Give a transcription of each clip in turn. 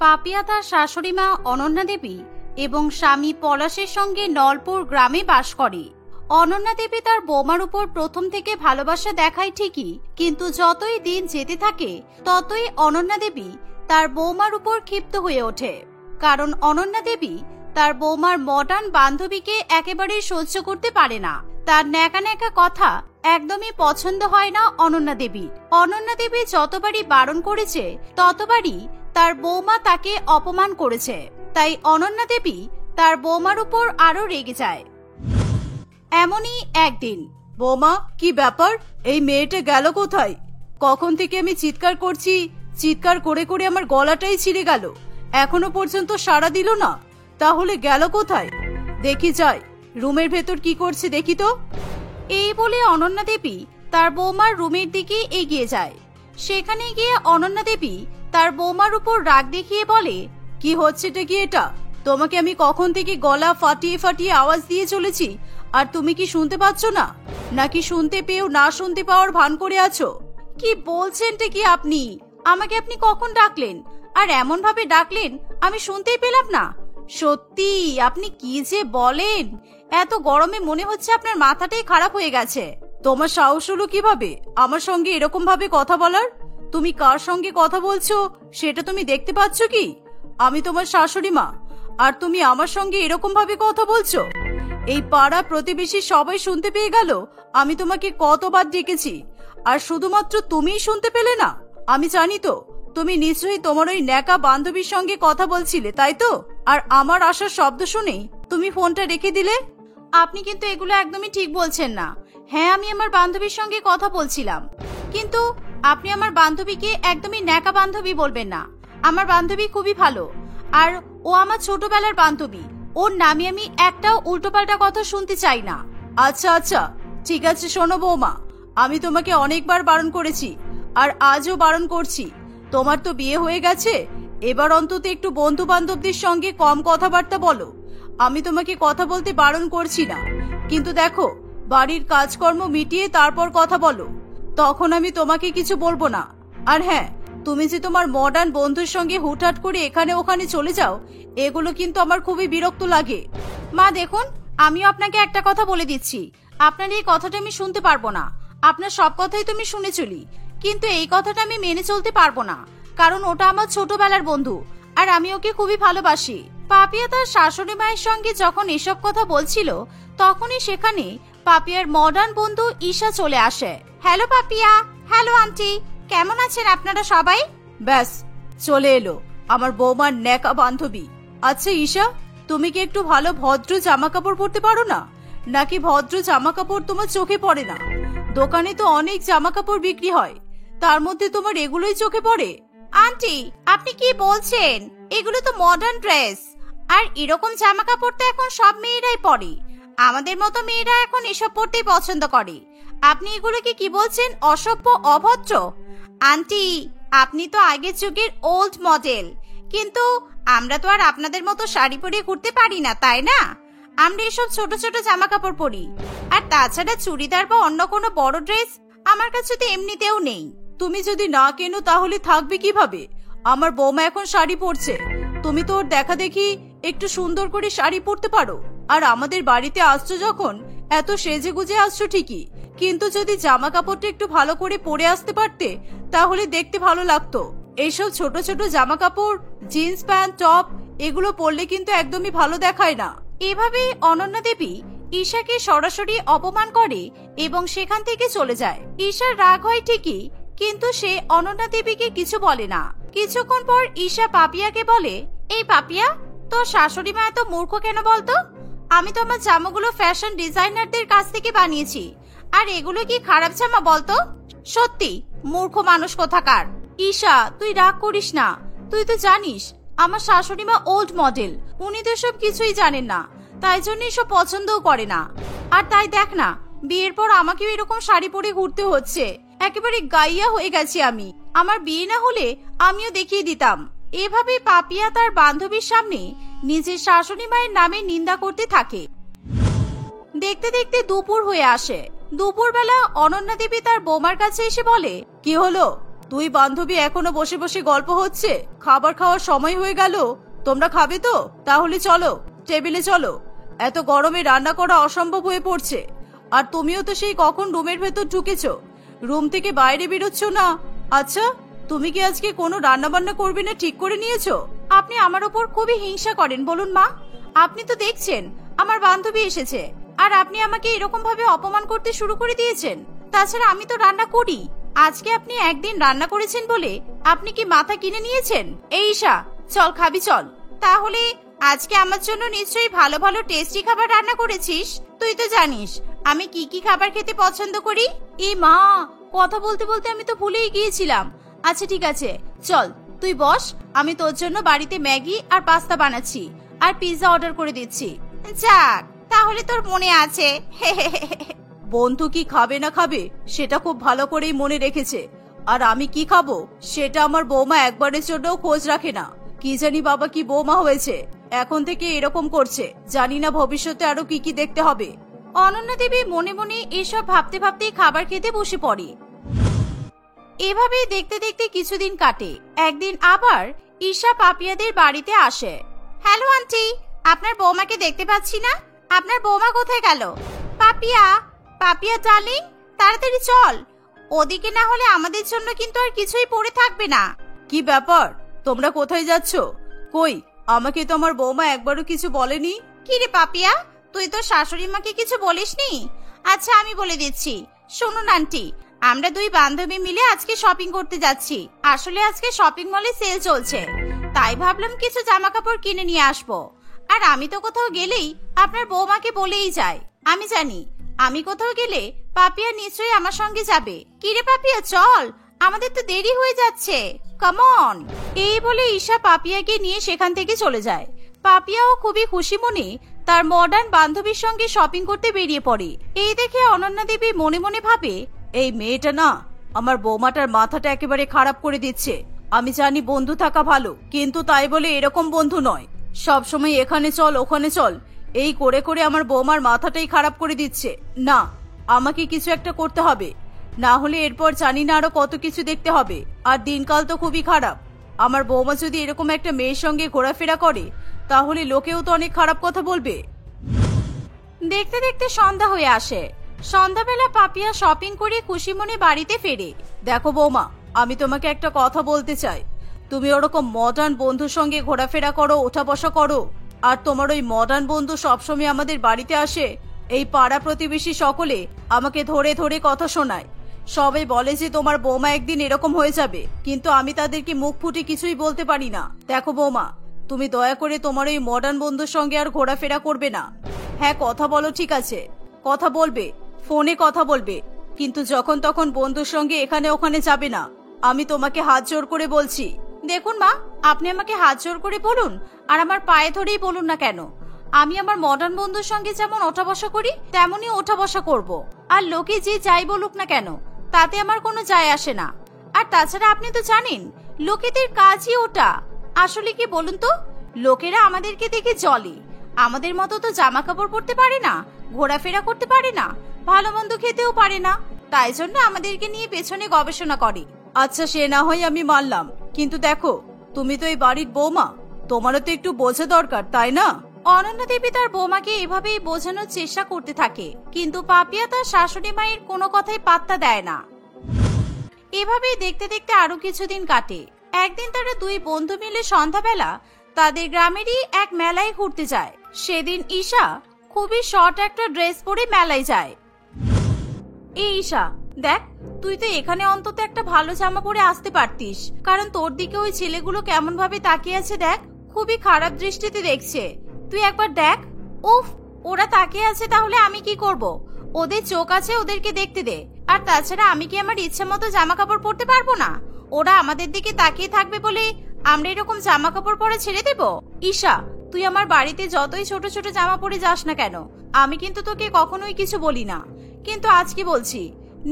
পাপিয়া তার শাশুড়ি মা অনন্যা দেবী এবং স্বামী পলাশের সঙ্গে নলপুর গ্রামে বাস করে। অনন্যা দেবী তার বৌমার উপর প্রথম থেকে ভালোবাসা দেখায় ঠিকই, কিন্তু যতই দিন যেতে থাকে ততই অনন্যা দেবী তার বৌমার উপর ক্ষিপ্ত হয়ে ওঠে। কারণ অনন্যা দেবী তার বৌমার মডার্ন বান্ধবীকে একেবারে সহ্য করতে পারে না। তার ন্যাকা ন্যাকা কথা একদমই পছন্দ হয় না অনন্যা দেবী। অনন্যা দেবী যতবারই বারণ করেছে ততবারই তার বৌমা তাকে অপমান করেছে, তাই অনন্যা দেবী তার বৌমার উপর আরো রেগে যায়। এমনই একদিন, বৌমা, কি ব্যাপার? এই মেয়েটা গেল কোথায়? কখন থেকে আমি চিৎকার করছি, চিৎকার করে করে আমার গলাটাই ছিঁড়ে গেল, এখনো পর্যন্ত সাড়া দিল না। তাহলে গেল কোথায়? দেখি যাই, রুমের ভেতর কি করছে দেখি তো। এই বলে অনন্যা দেবী তার বৌমার রুমের দিকে এগিয়ে যায়। সেখানে গিয়ে অনন্যা দেবী তার বৌমার উপর রাগ দেখিয়ে বলে, কি হচ্ছেটা কি এটা? তোমাকে আমি কখন থেকে গলা ফাটিয়ে ফাটিয়ে আওয়াজ দিয়ে চলেছি, আর তুমি কি শুনতে পাচ্ছ না? নাকি শুনতে পেয়েও না শুনতে পাওয়ার ভান করে আছো? কি বলছেনটা কি আপনি? আমাকে আপনি কখন ডাকলেন, আর এমন ভাবে ডাকলেন আমি শুনতেই পেলাম না? সত্যি আপনি কি যে বলেন, এত গরমে মনে হচ্ছে আপনার মাথাটাই খারাপ হয়ে গেছে। তোমার সাহস হলো কিভাবে আমার সঙ্গে এরকম ভাবে কথা বলার? তুমি কার সঙ্গে কথা বলছো সেটা তুমি দেখতে পাচ্ছ কি? আমি তোমার শাশুড়ি মা, আর তুমি আমার সঙ্গে এরকম ভাবে কথা বলছো? এই পাড়া প্রতিবেশী সবাই শুনতে পেয়ে গেল আমি তোমাকে কতবার ডেকেছি, আর শুধুমাত্র তুমিই শুনতে পেলে না? আমি জানি তো তুমি নিশ্চয়ই তোমার ওই ন্যাকা বান্ধবীর সঙ্গে কথা বলছিলে, তাই তো? আর আমার আসার শব্দ শুনেই তুমি ফোনটা রেখে দিলে। আপনি কিন্তু এগুলো একদমই ঠিক বলছেন না। হ্যাঁ, আমি আমার বান্ধবীর সঙ্গে কথা বলছিলাম, কিন্তু আপনি আমার বান্ধবীকে একদমই ন্যাকা বান্ধবী বলবেন না। আমার বান্ধবী খুবই ভালো, আর ও আমার ছোটবেলার বান্ধবী। ওর নামে আমি একটাও উল্টোপাল্টা কথা শুনতে চাই না। আচ্ছা আচ্ছা, ঠিক আছে। শোনো বৌমা, আমি তোমাকে অনেকবার বারণ করেছি, আর আজও বারণ করছি। তোমার তো বিয়ে হয়ে গেছে, এবার অন্তত একটু বন্ধু বান্ধবদের সঙ্গে কম কথাবার্তা বলো। আমি তোমাকে কথা বলতে বারণ করছি না, কিন্তু দেখো, বাড়ির কাজকর্ম মিটিয়ে তারপর কথা বলো, তখন আমি তোমাকে কিছু বলবো না। আর হ্যাঁ, তুমি যে তোমার মডার্ন বন্ধুর সঙ্গে হুটহাট করে এখানে ওখানে চলে যাও, এগুলো কিন্তু আমার খুবই বিরক্ত লাগে। মা দেখুন, আমিও আপনাকে একটা কথা বলে দিচ্ছি, আপনার এই কথাটা আমি শুনতে পারবো না। আপনার সব কথাই তুমি শুনে চলি, কিন্তু এই কথাটা আমি মেনে চলতে পারবো না, কারণ ওটা আমার ছোটবেলার বন্ধু, আর আমি ওকে খুবই ভালোবাসি। পাপিয়া তার শাশুড়ি মায়ের সঙ্গে যখন এসব কথা বলছিল, তখনই সেখানে পাপিয়ার মডার্ন বন্ধু ঈশা চলে আসে। হ্যালো পাপিয়া। হ্যালো আন্টি, কেমন আছেন আপনারা সবাই? ব্যাস, চলে এলো আমার বৌমার ন্যাকা বান্ধবী। আচ্ছা ঈশা, তুমি কি একটু ভালো ভদ্র জামা কাপড় পরতে পারো না? নাকি ভদ্র জামা কাপড় তোমার চোখে পড়ে না? দোকানে তো অনেক জামা কাপড় বিক্রি হয়, তার মধ্যে তোমার এগুলোই চোখে পড়ে? আন্টি, আপনি কি বলছেন? এগুলো তো মডার্ন ড্রেস, আর এরকম জামা কাপড় তো এখন সব মেয়েরাই পরে। আমাদের মতো মেয়েরা এখন এসব পরতেই পছন্দ করে। আপনি এগুলোকে কি বলছেন? অসভ্য, অভদ্র। আন্টি, আপনি তো আগের যুগের ওল্ড মডেল, কিন্তু আমরা তো আর আপনাদের মতো শাড়ি পরে ঘুরতে পারি না, তাই না? আমরা এসব ছোট ছোট জামা কাপড় পরি, আর তাছাড়া চুড়িদার বা অন্য কোনো বড় ড্রেস আমার কাছে তো এমনিতেও নেই। তুমি যদি না কেনো তাহলে থাকবে কিভাবে? আমার বৌমা এখন শাড়ি পরছে, তুমি তো ওর দেখা দেখি একটু সুন্দর করে শাড়ি পরতে পারো। আর আমাদের বাড়িতে আসছো যখন, এত সেজে গুজে আসছো ঠিকই, কিন্তু যদি জামা কাপড়টা একটু ভালো করে পরে আসতে পারতে তাহলে দেখতে ভালো লাগতো। এইসব ছোট ছোট জামা কাপড়, জিন্স প্যান্ট, টপ, এগুলো পরলে কিন্তু একদমই ভালো দেখায় না। এভাবেই অনন্যা দেবী ঈশাকে সরাসরি অপমান করে এবং সেখান থেকে চলে যায়। ঈশার রাগ হয় ঠিকই, কিন্তু সে অনন্যা দেবীকে কিছু বলে না। কিছুক্ষণ পর ঈশা পাপিয়াকে বলে, এই পাপিয়া, তোর শাশুড়ি মা এত মূর্খ কেন বলতো? আমি তো আমার জামাগুলো ফ্যাশন ডিজাইনারদের কাছ থেকে বানিয়েছি, আর এগুলো কি খারাপ জামা বলতো? সত্যি মূর্খ মানুষ কোথাকার। ঈশা, তুই রাগ করিস না। তুই তো জানিস আমার শাশুড়ি মা ওল্ড মডেল, উনি তো সব কিছুই জানেন না, তাই জন্য এসব পছন্দও করে না। আর তাই দেখ না, বিয়ের পর আমাকেও এরকম শাড়ি পরে ঘুরতে হচ্ছে। একেবারে গাইয়া হয়ে গেছি আমি। আমার বিয়ে না হলে আমিও দেখিয়ে দিতাম। এভাবে পাপিয়া তার বান্ধবীর সামনে নিজের শাশুড়ি মায়ের নামে নিন্দা করতে থাকে। দেখতে দেখতে দুপুর হয়ে আসে। দুপুরবেলা অনন্যা দেবী তার বৌমার কাছে এসে বলে, কি হলো? দুই বান্ধবী এখনো বসে বসে গল্প হচ্ছে, খাবার খাওয়ার সময় হয়ে গেল। তোমরা খাবে তো? তাহলে চলো, টেবিলে চলো। এত গরমে রান্না করা অসম্ভব হয়ে পড়ছে। আর তুমিও তো সেই কখন রুমের ভেতর ঢুকেছো, রুম থেকে বাইরে বেরোচ্ছ না। আচ্ছা, তুমি কি আজকে কোনো রান্না বান্না করবে না ঠিক করে নিয়েছো? আপনি আমার উপর খুবই হিংসা করেন বলুন মা। আপনি তো দেখছেন আমার বান্ধবী এসেছে, আর আপনি আমাকে এরকম ভাবে অপমান করতে শুরু করে দিয়েছেন। তাছাড়া আমি তো রান্না করি। আজকে আপনি একদিন রান্না করেছেন বলে আপনি কি মাথা কিনে নিয়েছেন? এই ঈশা, চল খাবি চল। তাহলে আজকে আমার জন্য নিশ্চয়ই ভালো ভালো টেস্টি খাবার রান্না করেছিস। তুই তো জানিস আমি কি কি খাবার খেতে পছন্দ করি। এই মা, কথা বলতে বলতে আমি তো ভুলেই গিয়েছিলাম। আচ্ছা ঠিক আছে, চল তুই বস, আমি তোর জন্য বাড়িতে ম্যাগি আর পাস্তা বানাচ্ছি আর পিৎজা অর্ডার করে দিচ্ছি। যাক, তাহলে তোর মনে আছে। বন্ধু কি খাবে না খাবে সেটা খুব ভালো করেই মনে রেখেছে, আর আমি কি খাবো সেটা আমার বৌমা একবারের জন্যও খোঁজ রাখে না। কি জানি বাবা কি বৌমা হয়েছে, এখন থেকে এরকম করছে। জানি না ভবিষ্যতে আরো কি কি দেখতে হবে। অনন্যা দেবী মনে মনে এসব ভাবতে ভাবতেই খাবার খেতে বসে পড়ে। এভাবেই দেখতে দেখতে কিছুদিন কাটে। একদিন আবার ঈশা পাপিয়াদের বাড়িতে আসে। হ্যালো আন্টি, আপনার বৌমাকে দেখতে পাচ্ছি না। আপনার বৌমা কোথায় গেল? পাপিয়া, পাপিয়া ডার্লিং, তাড়াতাড়ি চল। ওদিকে না হলে আমাদের জন্য কিন্তু আর কিছুই পড়ে থাকবে না। কি ব্যাপার, তোমরা কোথায় যাচ্ছ? কই, আমাকে তো আমার বৌমা একবারও কিছু বলেনি। কি রে পাপিয়া, তুই তো শাশুড়ি মাকে কিছু বলিসনি? আচ্ছা আমি বলে দিচ্ছি। শুনুন আন্টি, আমরা দুই বান্ধবী মিলে আজকে শপিং করতে যাচ্ছি। আসলে আজকে শপিং মলে সেল চলছে, তাই ভাবলাম কিছু জামা কাপড় কিনে নিয়ে আসবো। আর আমি তো কোথাও গেলেই আপনার বৌমাকে বলেই যাই। আমি জানি আমি কোথাও গেলে পাপিয়া নিশ্চয়ই আমার সঙ্গে যাবে। কি রে পাপিয়া, চল, আমাদের তো দেরি হয়ে যাচ্ছে, কাম অন। এই বলে ঈশা পাপিয়াকে নিয়ে সেখান থেকে চলে যায়। পাপিয়াও খুবই খুশি মনে তার মডার্ন বান্ধবীর সঙ্গে শপিং করতে বেরিয়ে পড়ে। এই দেখে অনন্যা দেবী মনে মনে ভাবে, এই মেয়েটা না আমার বৌমাটার মাথাটা একেবারে খারাপ করে দিচ্ছে। আমি জানি বন্ধু থাকা ভালো, কিন্তু তাই বলে এরকম বন্ধু নয়। সব সময় এখানে চল ওখানে চল এই করে করে আমার বৌমার মাথাটাই খারাপ করে দিচ্ছে। না, আমাকে কিছু একটা করতে হবে, না হলে এরপর জানি না আরো কত কিছু দেখতে হবে। আর দিনকাল তো খুবই খারাপ। আমার বৌমা যদি এরকম একটা মেয়ের সঙ্গে ঘোরাফেরা করে তাহলে লোকেও তো অনেক খারাপ কথা বলবে। দেখতে দেখতে সন্ধ্যা হয়ে আসে। সন্ধ্যাবেলা পাপিয়া শপিং করে খুশি মনে বাড়িতে ফেরে। দেখো বৌমা, আমি তোমাকে একটা কথা বলতে চাই। তুমি ওরকম মডার্ন বন্ধুর সঙ্গে ঘোরাফেরা করো, ওঠা বসা করো, আর তোমার ওই মডার্ন বন্ধু সবসময় আমাদের বাড়িতে আসে। এই পাড়া প্রতিবেশী সকলে আমাকে ধরে ধরে কথা শোনায়। সবাই বলে যে তোমার বৌমা একদিন এরকম হয়ে যাবে, কিন্তু আমি তাদেরকে মুখ ফুটে কিছুই বলতে পারি না। দেখো বৌমা, তুমি দয়া করে তোমার ওই মডার্ন বন্ধুর সঙ্গে আর ঘোরাফেরা করবে না। হ্যাঁ, কথা বলো, ঠিক আছে, কথা বলবে, ফোনে কথা বলবে, কিন্তু যখন তখন বন্ধুর সঙ্গে এখানে ওখানে যাবে না। আমি তোমাকে হাত জোর করে বলছি। দেখুন মা, আপনি আমাকে হাত জোর করে বলুন আর আমার পায়ে ধরেই বলুন না কেন, আমি আমার মডার্ন বন্ধুর সঙ্গে যেমন ওঠা বসা করি তেমনই ওঠা বসা করব। আর লোকে যে যাই বলুক না কেন তাতে আমার কোনো যায় আসে না। আর তাছাড়া আপনি তো জানেন লোকেদের কাজই ওটা। আসলে কি বলুন তো, লোকেরা আমাদেরকে দেখে জলে। আমাদের মতো তো জামা কাপড় পরতে পারে না, ঘোরাফেরা করতে পারে না, ভালো মন্দ খেতেও পারে না, তাই জন্য আমাদেরকে নিয়ে পেছনে গবেষণা করে। আচ্ছা, সে না হয় আমি মানলাম, কিন্তু দেখো তুমি তো এই বাড়ির বৌমা, তোমারও তো একটু বোঝা দরকার, তাই না? অনন্যা দেবী তার বৌমাকে এভাবেই বোঝানোর চেষ্টা করতে থাকে, কিন্তু পাপিয়া তার শাশুড়ি মায়ের কোনো কথাই পাত্তা দেয় না। এভাবেই দেখতে দেখতে আরো কিছুদিন কাটে। একদিন তারা দুই বন্ধু মিলে সন্ধ্যাবেলা তাদের গ্রামেরই এক মেলায় ঘুরতে যায়। সেদিন ঈশা খুবই শর্ট একটা ড্রেস পরে মেলায় যায়। এই ঈশা, দেখ, তুই তো এখানে অন্তত একটা ভালো জামা পরে আসতে পারতিস, কারণ তোর দিকে ওই ছেলেগুলো কেমন ভাবে তাকিয়ে আছে দেখ, খুবই খারাপ দৃষ্টিতে দেখছে। তুই একবার দেখ। উফ, ওরা তাকিয়ে আছে, তাহলে আমি কি করব? ওদের চোখ আছে, ওদেরকে দেখতে দে। আর তাছাড়া আমি কি আমার ইচ্ছা মতো জামা কাপড় পরতে পারবো না? ওরা আমাদের দিকে তাকিয়ে থাকবে বলে আমরা এরকম জামা কাপড় পরে ছেড়ে দেব? ঈশা, তুই আমার বাড়িতে যতই ছোট ছোট জামা পরে যাস না কেন, আমি কিন্তু তোকে কখনোই কিছু বলি না, কিন্তু আজকে বলছি,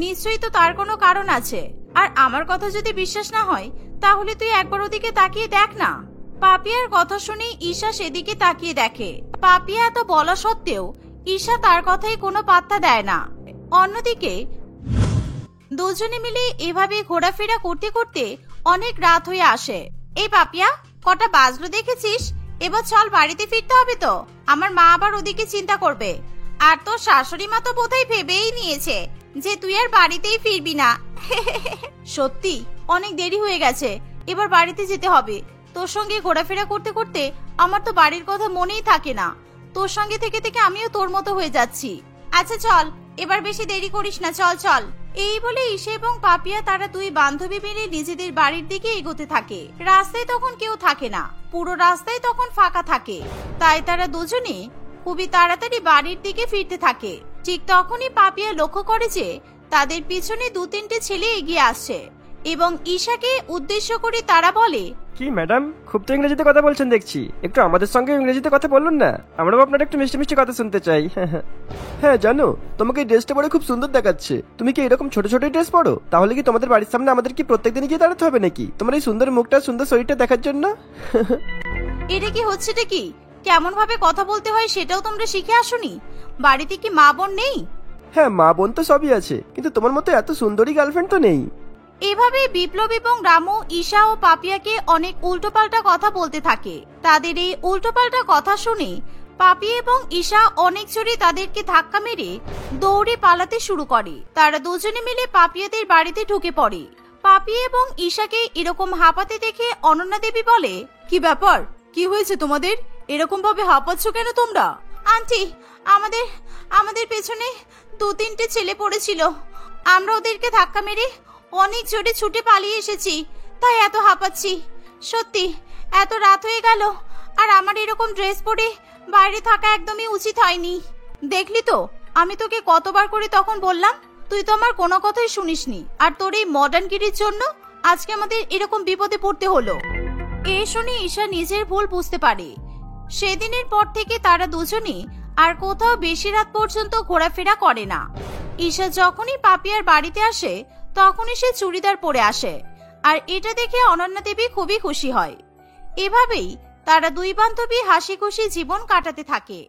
নিশ্চয়ই তো তার কোনো কারণ আছে। আর আমার কথা যদি বিশ্বাস না হয় তাহলে তুই একবার ওদিকে তাকিয়ে দেখ না। পাপিয়ার কথা শুনে ঈশা সেদিকে তাকিয়ে দেখে। পাপিয়া এত বলা সত্ত্বেও ঈশা তার কথাই কোনো পাত্তা দেয় না। অন্যদিকে দুজনে মিলে এভাবে ঘোরাফেরা করতে করতে অনেক রাত হয়ে আসে। এই পাপিয়া, কটা বাজলো দেখেছিস? এবার চল, বাড়িতে ফিরতে হবে তো। আমার মা আবার ওদিকে চিন্তা করবে। আর তোর শাশুড়ি মা তো বোধহয় ভেবেই নিয়েছে যে তুই আর বাড়িতেই ফিরবি না। সত্যি অনেক দেরি হয়ে গেছে, এবার বাড়িতে যেতে হবে। তোর সঙ্গে ঘোরাফেরা করতে করতে আমার তো বাড়ির কথা মনেই থাকে না। তোর সঙ্গে থেকে থেকে আমিও তোর মতো হয়ে যাচ্ছি। আচ্ছা চল, এবার বেশি দেরি করিস না, চল চল। এই বলে ঈশা এবং পাপিয়া তারা দুই বান্ধবী মিলে নিজেদের বাড়ির দিকে এগোতে থাকে। রাস্তায় তখন কেউ থাকে না, পুরো রাস্তায় তখন ফাঁকা থাকে। তাই তারা দুজনে খুবই তাড়াতাড়ি বাড়ির দিকে ফিরতে থাকে। ঠিক তখনই পাপিয়া লক্ষ্য করে যে তাদের পিছনে 2-3টে ছেলে এগিয়ে আসছে এবং ঈশাকে উদ্দেশ্য করে তারা বলে, কি ম্যাডাম, খুব তো ইংরেজিতে কথা বলছেন দেখছি। একটু আমাদের সঙ্গে ইংরেজিতে কথা বলুন না, আমরাও আপনার একটু মিষ্টি মিষ্টি কথা শুনতে চাই। হ্যাঁ জানো, তোমাকে এই ড্রেসটা পরে খুব সুন্দর দেখাচ্ছে। তুমি কি এরকম ছোট ছোট ড্রেস পরো? তাহলে কি তোমাদের বাড়ির সামনে আমাদের কি প্রত্যেকদিন গিয়ে দাঁড়াতে হবে নাকি তোমার এই সুন্দর মুখটা, সুন্দর শরীরটা দেখার জন্য? এটা কি হচ্ছেটা কি? কেমন ভাবে কথা বলতে হয় সেটাও তোমরা শিখে আসোনি? বাড়িতে কি মা বোন নেই? হ্যাঁ, মা বোন তো সবই আছে, কিন্তু তোমার মতো এত সুন্দরী গার্লফ্রেন্ড তো নেই। এভাবে বিপ্লব এবং রামু ঈশা ও পাপিয়াকে অনেক উল্টোপাল্টা কথা বলতে থাকে। তাদের এই উল্টোপাল্টা কথা শুনে পাপিয়া এবং ঈশা অনেক জোরে তাদেরকে ধাক্কা মেরে দৌড়ে পালাতে শুরু করে। তারা দুজনে মিলে পাপিয়াদের বাড়িতে ঢুকে পড়ে। পাপিয়া এবং ঈশাকে এরকম হাঁপাতে দেখে অনন্যা দেবী বলে, কি ব্যাপার, কি হয়েছে তোমাদের? এরকম ভাবে হাঁপাচ্ছ কেন তোমরা? আন্টি, আমাদের পেছনে 2-3টে ছেলে পড়েছিল। আমরা ওদেরকে ধাক্কা মেরে অনেক জোরে ছুটে পালিয়ে এসেছি, তাই এত হাঁপাচ্ছি। সত্যি এত রাত হয়ে গেল, আর আমার এরকম ড্রেস পরে বাইরে থাকা একদমই উচিত হয়নি। দেখলি তো, আমি তোকে কতবার করে তখন বললাম, তুই তো আমার কোনো কথাই শুনিসনি। আর তোর এই মডার্ন গিরির জন্য আজকে আমাদের এরকম বিপদে পড়তে হলো। এ শুনে ঈশা নিজের ভুল বুঝতে পারে। সেদিনের পর থেকে তারা দুজনে আর কোথাও বেশি রাত পর্যন্ত ঘোরাফেরা করে না। ঈশা যখনই পাপিয়ার বাড়িতে আসে তখনই সে চুড়িদার পরে আসে, আর এটা দেখে অনন্যা দেবী খুবই খুশি হয়। এভাবেই তারা দুই বান্ধবী হাসি খুশি জীবন কাটাতে থাকে।